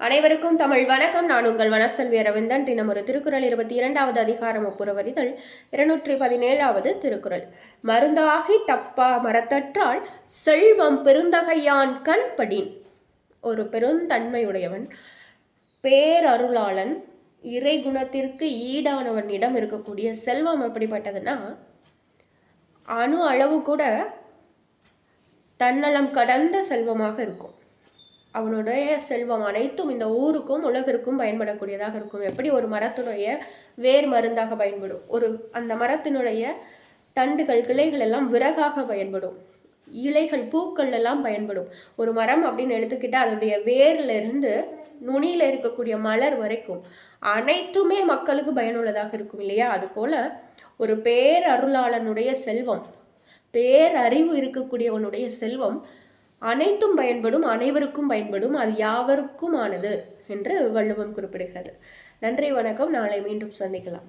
அனைவருக்கும் தமிழ் வணக்கம். நான் உங்கள் வனசெல்வி அரவிந்தன். தினம் ஒரு திருக்குறள் 22வது அதிகாரம் ஒப்புரவறிதல் 217வது திருக்குறள். மருந்தாகி தப்பா மரத்தற்றால் செல்வம் பெருந்தகையான் கண் படின். ஒரு பெருந்தன்மையுடையவன், பேரருளாளன், இறை குணத்திற்கு ஈடானவனிடம் இருக்கக்கூடிய செல்வம் எப்படிப்பட்டதுன்னா, அணு அளவு கூட தன்னலம் கடந்த செல்வமாக இருக்கும். அவனுடைய செல்வம் அனைத்தும் இந்த ஊருக்கும் உலகிற்கும் பயன்படக்கூடியதாக இருக்கும். எப்படி ஒரு மரத்தினுடைய வேர் மருந்தாக பயன்படும், அந்த மரத்தினுடைய தண்டுகள் கிளைகள் எல்லாம் விறகாக பயன்படும், இலைகள் பூக்கள் எல்லாம் பயன்படும். ஒரு மரம் அப்படின்னு எடுத்துக்கிட்டா அதனுடைய வேர்ல இருந்து நுனியில இருக்கக்கூடிய மலர் வரைக்கும் அனைத்துமே மக்களுக்கு பயனுள்ளதாக இருக்கும் இல்லையா? அது போல ஒரு பேரருளாளனுடைய செல்வம், பேரறிவு இருக்கக்கூடியவனுடைய செல்வம் அனைத்தும் பயன்படும், அனைவருக்கும் பயன்படும், அது யாவருக்கும் ஆனது என்று வள்ளுவம் குறிப்பிடுகிறது. நன்றி, வணக்கம். நாளை மீண்டும் சந்திக்கலாம்.